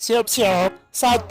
Siap-siap, 1,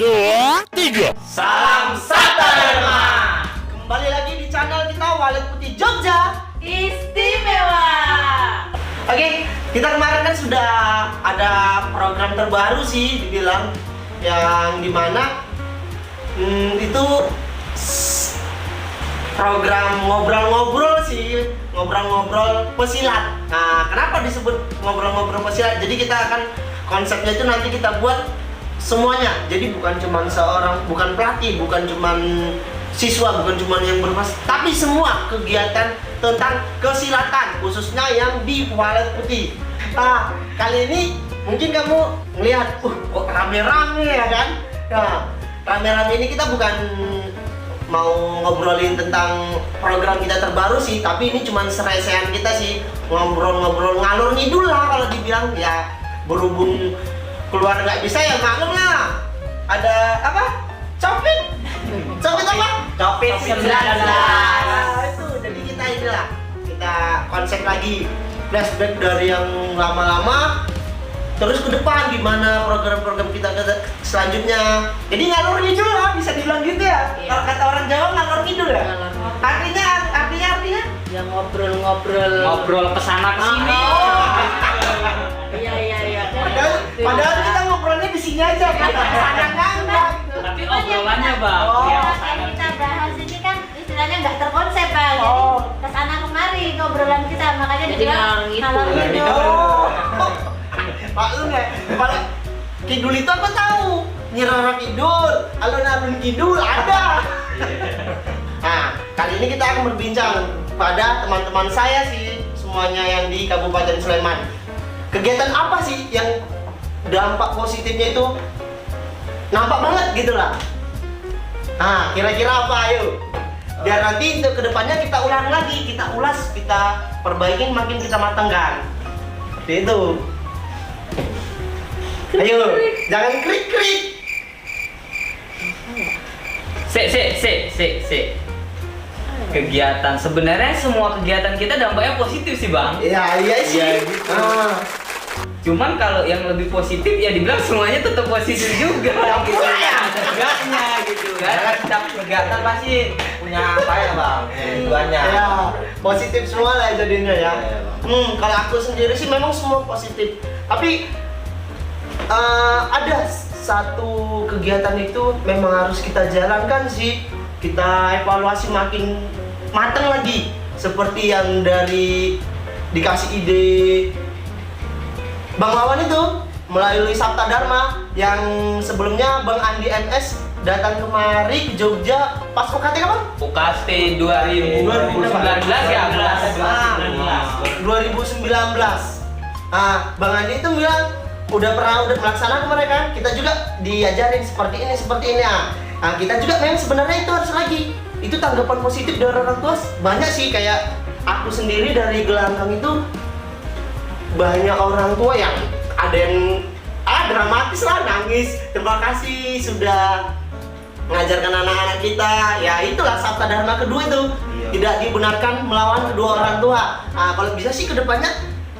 2, 3. Salam Satarma. Kembali lagi di channel kita Walet Putih Jogja Istimewa. Oke, kita kemarin kan sudah ada program terbaru sih dibilang, yang dimana itu program ngobrol-ngobrol sih, ngobrol-ngobrol pesilat. Nah, kenapa disebut ngobrol-ngobrol pesilat? Jadi kita akan konsepnya itu nanti kita buat semuanya. Jadi bukan cuman bukan pelatih, bukan cuman siswa, bukan cuman yang berpas, tapi semua kegiatan tentang kesilatan, khususnya yang di Walet Putih. Nah, kali ini mungkin kamu melihat, kok rame-rame ya kan? Nah, rame-rame ini kita bukan mau ngobrolin tentang program kita terbaru sih, tapi ini cuman seresehan kita sih, ngobrol-ngobrol ngalor ngidul lah kalau dibilang ya. Berhubung keluar nggak bisa ya maklum lah. Ada apa? Copit apa? Copit 19. Nah, itu jadi kita inilah, kita konsep lagi, flashback dari yang lama-lama terus ke depan gimana program-program kita selanjutnya. Jadi ngalor ngidul lah, bisa dibilang gitu ya. Iya. Kalau kata orang Jawa ngalor ngidul ya. Artinya Ya ngobrol kesana kesini. Iya. Padahal kita ngobrolnya di sini aja, kita kesana enggak. Tapi obrolannya bang. Yang kita bahas ini kan istilahnya nggak terkonsep bang. Jadi kesana kemari ngobrolan kita, makanya dibilang ngalor ngidul. Maklum ya, kalau kidul itu aku tahu, Nyirara Kidul, alun-alun kidul ada. Nah, kali ini kita akan berbincang pada teman-teman saya sih, semuanya yang di Kabupaten Sleman. Kegiatan apa sih yang dampak positifnya itu nampak banget gitu lah. Nah, kira-kira apa ayo? Biar nanti untuk kedepannya kita ulang lagi, kita ulas, kita perbaikin, makin kita matangkan. Seperti itu. Ayo, jangan krik-krik. Se. Kegiatan, sebenarnya semua kegiatan kita dampaknya positif sih bang. Iya sih. Iya, gitu. Cuman kalau yang lebih positif ya dibilang semuanya tetap positif juga. Gitu ya. Enggaknya gitu kan. Setiap kegiatan pasti punya apa ya bang? Tujuannya. Ya, positif semua lah jadinya ya. Iya, Kalau aku sendiri sih memang semua positif. Tapi ada satu kegiatan itu memang harus kita jalankan sih. Kita evaluasi makin matang lagi. Seperti yang dari dikasih ide Bang Wawan itu melalui Sabta Dharma, yang sebelumnya Bang Andi MS datang kemari ke Jogja pas UKT kapan? UKT 2019 ya. 2019. Nah, Bang Andi itu bilang udah melaksanakan kemarin kan? Kita juga diajarin seperti ini. Nah, kita juga memang sebenarnya itu harus lagi. Itu tanggapan positif dari orang tua banyak sih, kayak aku sendiri dari gelanggang itu banyak orang tua yang ada yang dramatis lah, nangis. Terima kasih sudah mengajarkan anak-anak kita. Ya itulah Sabta Dharma kedua itu. Iya. Tidak dibenarkan melawan kedua orang tua. Nah, kalau bisa sih kedepannya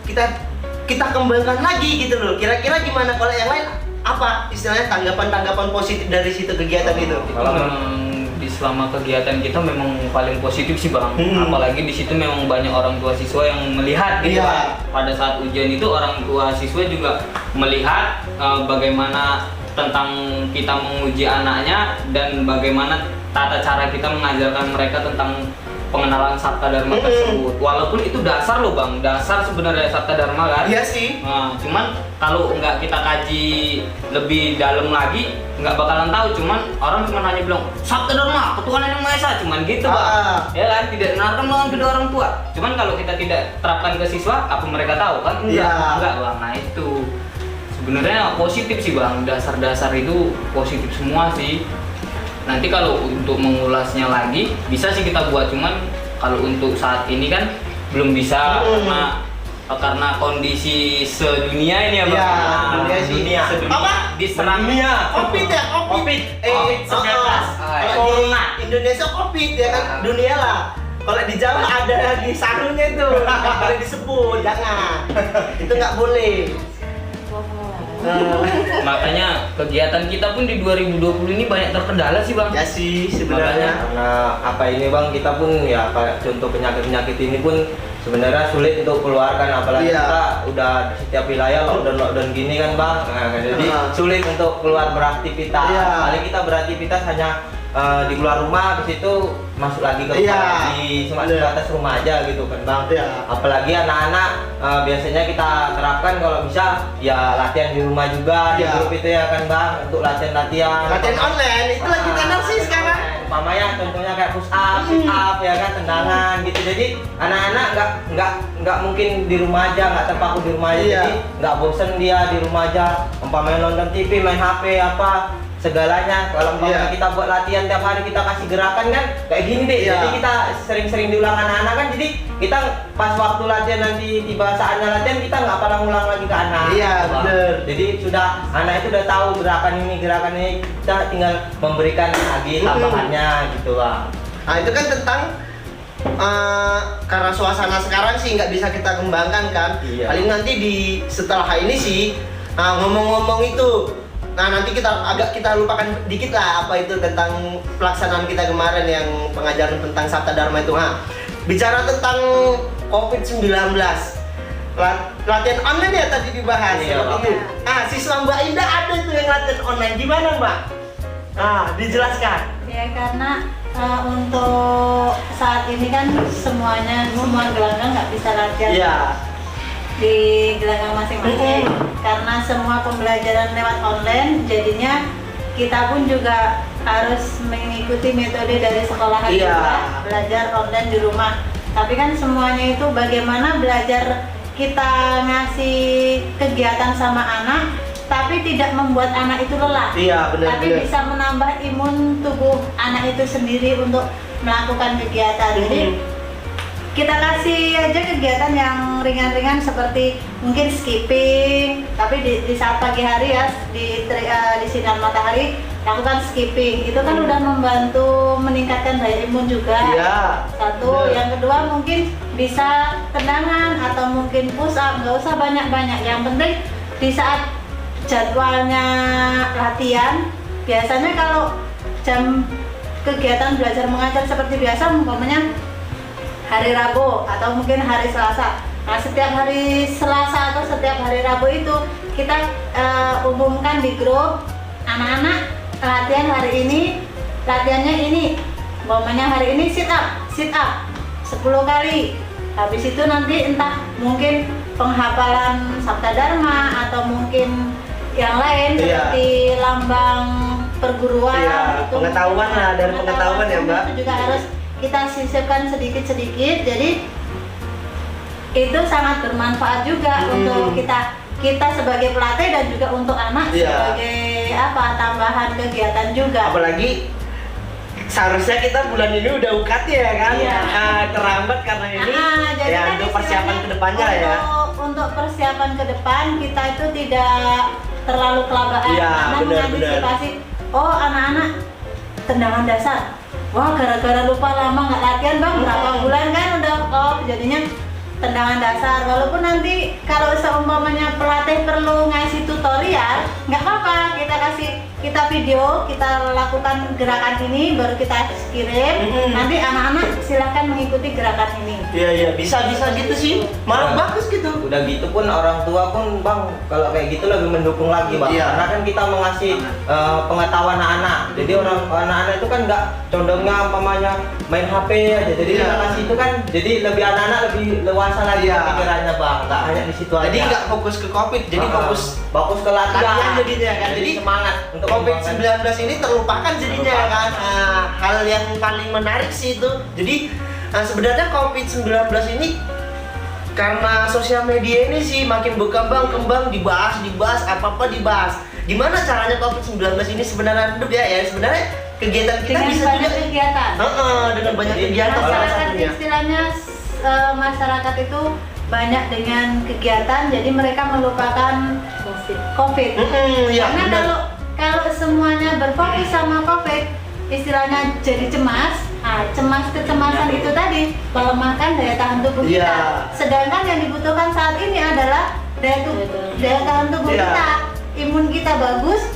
kita kembangkan lagi gitu loh. Kira-kira gimana kalau yang lain? Apa istilahnya tanggapan positif dari situ kegiatan itu? Kalau memang di selama kegiatan kita memang paling positif sih bang. Apalagi di situ memang banyak orang tua siswa yang melihat gitu. Iya. Pada saat ujian itu orang tua siswa juga melihat bagaimana tentang kita menguji anaknya dan bagaimana tata cara kita mengajarkan mereka tentang pengenalan Sabta Dharma tersebut. Walaupun itu dasar loh bang, dasar sebenarnya Sabta Dharma kan. Iya sih. Nah, cuman kalau nggak kita kaji lebih dalam lagi, nggak bakalan tahu. Cuman orang cuma hanya bilang Sabta Dharma, ketuhanan yang Maha Esa, cuman gitu bang. Ya kan, tidak dengarkan dengan kedua orang tua. Cuman kalau kita tidak terapkan ke siswa, apa mereka tahu kan? Enggak bang. Nah itu sebenarnya positif sih bang, dasar-dasar itu positif semua sih. Nanti kalau untuk mengulasnya lagi bisa sih kita buat, cuman kalau untuk saat ini kan belum bisa karena kondisi sedunia ini ya bang. Dunia. Apa? Diserang dunia. Covid. COVID-19. Corona. Indonesia Covid ya kan, dunia lah. Kalau di Jawa ada di sarunya itu, nggak boleh disebut, jangan. Itu nggak boleh. Makanya kegiatan kita pun di 2020 ini banyak terkendala sih bang. Ya sih sebenarnya. Karena apa ini bang, kita pun ya kayak contoh penyakit ini pun sebenarnya sulit untuk keluarkan, apalagi kita udah di setiap wilayah lockdown gini kan bang. Nah, jadi sulit untuk keluar beraktivitas. Paling kita beraktivitas hanya di luar rumah, habis itu masuk lagi ke rumah, cuma sebatas rumah aja gitu kan bang. Apalagi anak-anak biasanya kita terapkan kalau bisa ya latihan di rumah juga di grup itu ya kan bang, untuk latihan Online itu lagi tenar sih sekarang. Umpamanya contohnya kayak push up, sit up ya kan, tendangan gitu. Jadi anak-anak nggak mungkin di rumah aja, nggak terpaku di rumah aja. Jadi nggak bosen dia di rumah aja. Umpamanya nonton TV, main HP apa segalanya. Kalau umpamanya kita buat latihan tiap hari, kita kasih gerakan kan kayak gini deh. Jadi kita sering-sering diulang anak-anak kan, jadi kita pas waktu latihan nanti tiba saatnya latihan kita nggak pernah ngulang lagi ke anak. Iya bener. Jadi sudah anak itu udah tahu gerakan ini, kita tinggal memberikan lagi tambahannya gitu bang. Nah itu kan tentang karena suasana sekarang sih nggak bisa kita kembangkan kan. Paling nanti setelah ini sih ngomong-ngomong itu. Nah nanti kita lupakan dikit lah apa itu tentang pelaksanaan kita kemarin yang pengajaran tentang Sabta Dharma itu. Bicara tentang COVID-19, latihan online ya tadi dibahas. Siswa Mbak Indah ada tuh yang latihan online, gimana Mbak? Dijelaskan. Ya karena untuk saat ini kan semua gelanggang nggak bisa latihan di gelanggang masing-masing. Karena semua pembelajaran lewat online, jadinya kita pun juga harus mengikuti metode dari sekolah juga, belajar online di rumah. Tapi kan semuanya itu bagaimana belajar kita ngasih kegiatan sama anak, tapi tidak membuat anak itu lelah. Tapi bisa menambah imun tubuh anak itu sendiri untuk melakukan kegiatan. Jadi kita kasih aja kegiatan yang ringan-ringan seperti mungkin skipping, tapi di saat pagi hari ya di sinar matahari lakukan skipping. Itu kan udah membantu meningkatkan daya imun juga. Satu, yang kedua mungkin bisa tendangan atau mungkin push up, nggak usah banyak-banyak. Yang penting di saat jadwalnya latihan, biasanya kalau jam kegiatan belajar mengajar seperti biasa umpamanya hari Rabu atau mungkin hari Selasa. Nah setiap hari Selasa atau setiap hari Rabu itu kita umumkan di grup, anak-anak latihan hari ini, latihannya ini, umpamanya hari ini sit up 10 kali. Habis itu nanti entah mungkin penghafalan Sabta Dharma atau mungkin yang lain seperti lambang perguruan, pengetahuan lah, dari pengetahuan ya Mbak. Itu juga harus kita sisipkan sedikit-sedikit, jadi itu sangat bermanfaat juga untuk kita sebagai pelatih dan juga untuk anak sebagai tambahan kegiatan juga. Apalagi seharusnya kita bulan ini udah UKT ya kan, terlambat karena ini jadi kan untuk persiapan kedepannya untuk persiapan ke depan kita itu tidak terlalu kelabakan karena mengantisipasi anak-anak tendangan dasar. Wah, gara-gara lupa lama nggak latihan bang, berapa bulan kan udah jadinya tendangan dasar. Walaupun nanti kalau seumpamanya pelatih perlu ngasih tutorial, nggak apa-apa, kita kasih kita video, kita lakukan gerakan ini, baru kita kirim. Nanti anak-anak silahkan mengikuti gerakan ini. Iya, bisa gitu sih. Malah bagus gitu. Udah gitu pun orang tua pun bang, kalau kayak gitu lebih mendukung lagi bang. Karena kan kita mengasih pengetahuan anak-anak. Jadi anak-anak itu kan nggak condongnya umpamanya main HP aja. Jadi kita kasih itu kan, jadi lebih anak-anak lebih leluasa lagi pikirannya bang. Nggak hanya di situ aja. Jadi nggak fokus ke COVID, jadi fokus ke latihan jadinya kan. Jadi semangat untuk COVID-19 ini terlupakan jadinya kan. Hal yang paling menarik sih itu. Jadi sebenarnya COVID-19 ini karena sosial media ini sih makin berkembang, dibahas, apa-apa dibahas. Gimana caranya COVID-19 ini sebenarnya hidup ya? Sebenarnya kegiatan kita dengan bisa banyak juga kegiatan. dengan banyak kegiatan salah Masyarakat satunya. istilahnya masyarakat itu banyak dengan kegiatan, jadi mereka melupakan COVID. Iya, Karena benar. kalau semuanya berfokus sama COVID, istilahnya jadi cemas. Kecemasan itu tadi melemahkan daya tahan tubuh kita. Sedangkan yang dibutuhkan saat ini adalah daya tahan tubuh kita, imun kita bagus,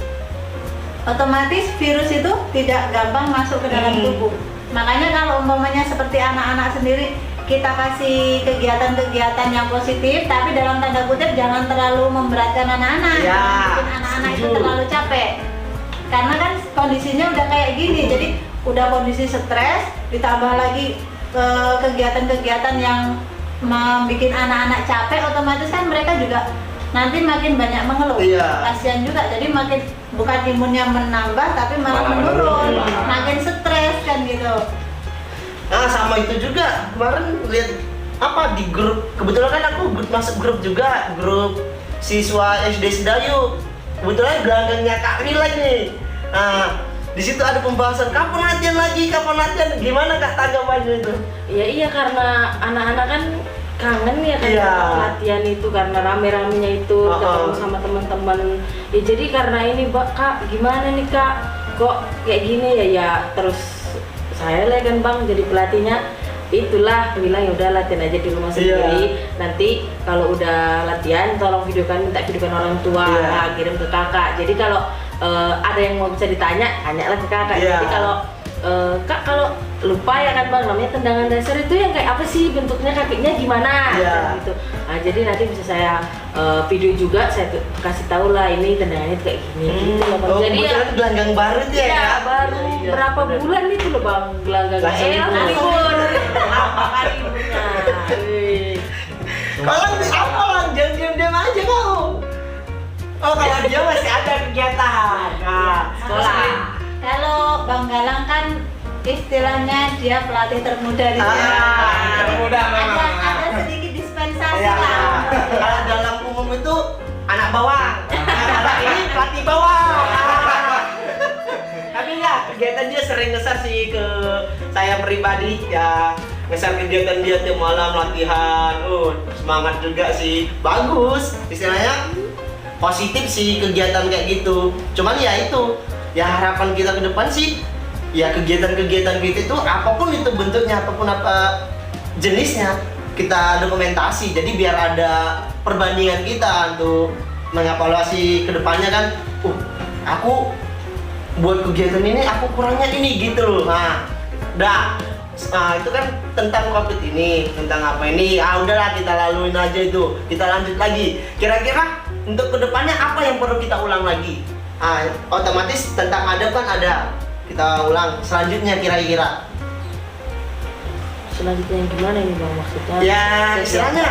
otomatis virus itu tidak gampang masuk ke dalam tubuh. Makanya kalau umpamanya seperti anak-anak sendiri, kita kasih kegiatan-kegiatan yang positif, tapi dalam tanda kutip jangan terlalu memberatkan anak-anak, bikin anak-anak itu terlalu capek. Karena kan kondisinya udah kayak gini, jadi udah kondisi stres, ditambah lagi kegiatan-kegiatan yang membuat anak-anak capek, otomatis kan mereka juga nanti makin banyak mengeluh. Kasihan juga, jadi makin bukan imunnya menambah tapi malah menurun, makin stres kan gitu. Nah sama itu juga kemarin lihat apa di grup, kebetulan kan aku masuk grup juga, grup siswa SD Sedayu, kebetulan gelanggangnya Kak Rila nih. Nah di situ ada pembahasan kapan latihan, gimana Kak tanggapannya itu? Iya karena anak-anak kan kangen ya kan latihan itu, karena rame-ramenya itu ketemu sama teman-teman. Ya jadi karena ini Kak, gimana nih Kak, kok kayak gini ya terus saya lah kan bang jadi pelatihnya. Itulah bilang ya udah latihan aja di rumah sendiri. Nanti kalau udah latihan tolong minta videokan orang tua, kirim ke kakak. Jadi kalau ada yang mau bisa ditanya, tanyalah ke kakak. Jadi kalau Kak kalau lupa ya kan bang, namanya tendangan dasar itu yang kayak apa sih, bentuknya kakinya gimana gitu. Nah jadi nanti bisa saya video juga, saya kasih tahu lah ini tendangannya kayak gini gitu loh bang. Jadi ya gelanggang baru tuh ya? Baru berapa bulan itu loh bang gelanggangnya. Libur apa kali liburnya. Kalau apa lang, jangan diam-diam aja kau. Oh kalau dia masih ada kegiatan. Sekolah. Kalau Bang Galang kan istilahnya dia pelatih termuda di sini. Termuda memang. Ada sedikit dispensasi lah. Kalau dalam umum itu anak bawang. Kalau ini pelatih bawang. Tapi enggak, kegiatan dia sering ngeser sih ke saya pribadi ya. Ngeser kegiatan dia tiap malam latihan. Semangat juga sih. Bagus. Istilahnya positif sih kegiatan kayak gitu. Cuman ya itu, ya harapan kita ke depan sih ya kegiatan-kegiatan kita itu apapun itu bentuknya, apapun apa jenisnya, kita dokumentasi. Jadi biar ada perbandingan kita untuk mengevaluasi ke depannya kan. Aku buat kegiatan ini aku kurangnya ini gitu loh. Nah, itu kan tentang COVID ini, tentang apa ini. Udahlah kita laluin aja itu. Kita lanjut lagi. Kira-kira untuk kedepannya apa yang perlu kita ulang lagi? Otomatis tentang adab kan ada. Kita ulang selanjutnya kira-kira. Selanjutnya yang gimana ini bang maksudnya? Ya istilahnya.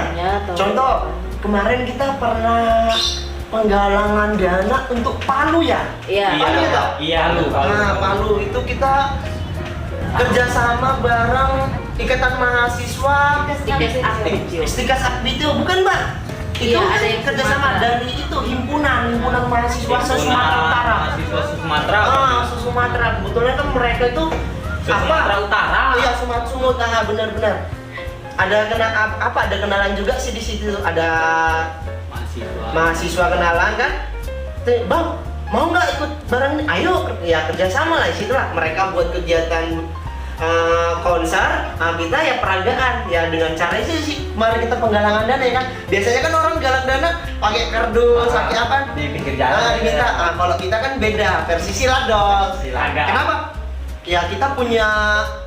Contoh kemarin kita pernah penggalangan dana untuk Palu ya. Palu itu kita kerjasama bareng Ikatan Mahasiswa Istikas Aktif itu bukan Mbak? Itu ada yang kerjasama dari itu himpunan mahasiswa Sumatera Utara. Sumatera. Kebetulan kan mereka itu Sumatera Utara. Iya, Sumatera Utara, benar-benar. Ada kenalan juga sih di situ. Ada mahasiswa kenalan kan. Bang, mau nggak ikut bareng ini? Ayo, ya kerjasama lah di situ lah. Mereka buat kegiatan konser, kita ya peragaan ya dengan cara itu sih. Mari kita penggalangan dana ya kan. Biasanya kan orang galang dana pakai kardus, pakai apa? Di pinggir jalan. Diminta. Kalau kita kan beda, versi silat dong. Silaga. Kenapa? Ya kita punya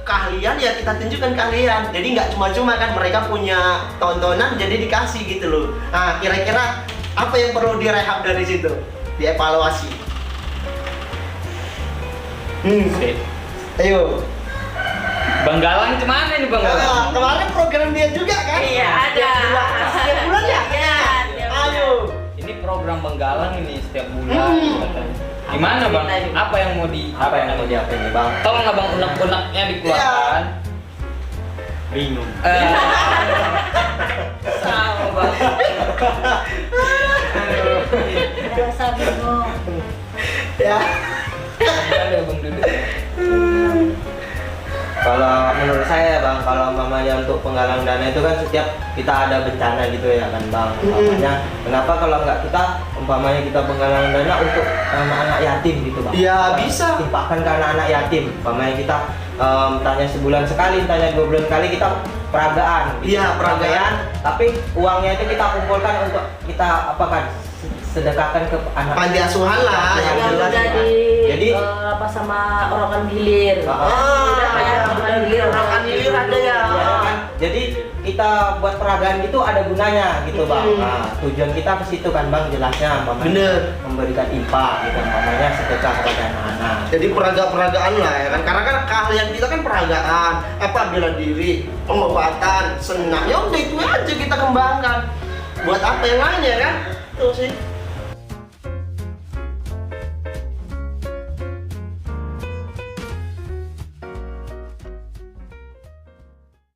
keahlian ya kita tunjukkan keahlian. Jadi nggak cuma-cuma kan mereka punya tontonan jadi dikasih gitu loh. Nah kira-kira apa yang perlu direhab dari situ? Dievaluasi. Sip. Ayo. Bang Galang kemana nih Bang Galang? Kemarin program dia juga kan? Iya, ada. Setiap bulan ya? Iya, tiap bulan. Ayo. Ini program Bang Galang ini setiap bulan. Katanya. Gimana Bang? Apa yang mau di Apa yang mau diapain nih bang? Tolong nggak Bang unek-uneknya dikeluarkan? Bingung. Sama Bang. Rasa bingung. Ya. Ada Bang Duduk. Kalau menurut saya bang, kalau umpamanya untuk penggalang dana itu kan setiap kita ada bencana gitu ya kan bang. Umpamanya kenapa kalau nggak kita umpamanya kita penggalang dana untuk anak-anak yatim gitu bang? Ya, bisa. Timpakan ke anak-anak yatim. Umpamanya kita tanya sebulan sekali, tanya 2 bulan kali kita peragaan. Gitu. Iya, peragaan. Tapi uangnya itu kita kumpulkan untuk kita apa kan? Sedekahkan ke anak Panti asuhan lah yang Yang jelas. udah Jadi apa sama Orokan Gilir. Orokan Gilir ada ya. Ya, kan? Jadi kita buat peragaan gitu ada gunanya gitu bang. Nah, tujuan kita ke situ kan bang jelasnya umpamanya Bener. memberikan infak gitu umpamanya sedekah kepada anak-anak. Jadi peragaan lah ya kan. Karena kan keahlian kita kan peragaan, apa bela diri, pengobatan, senam. Ya udah itu aja kita kembangkan. Buat apa yang lain ya kan? Tuh sih.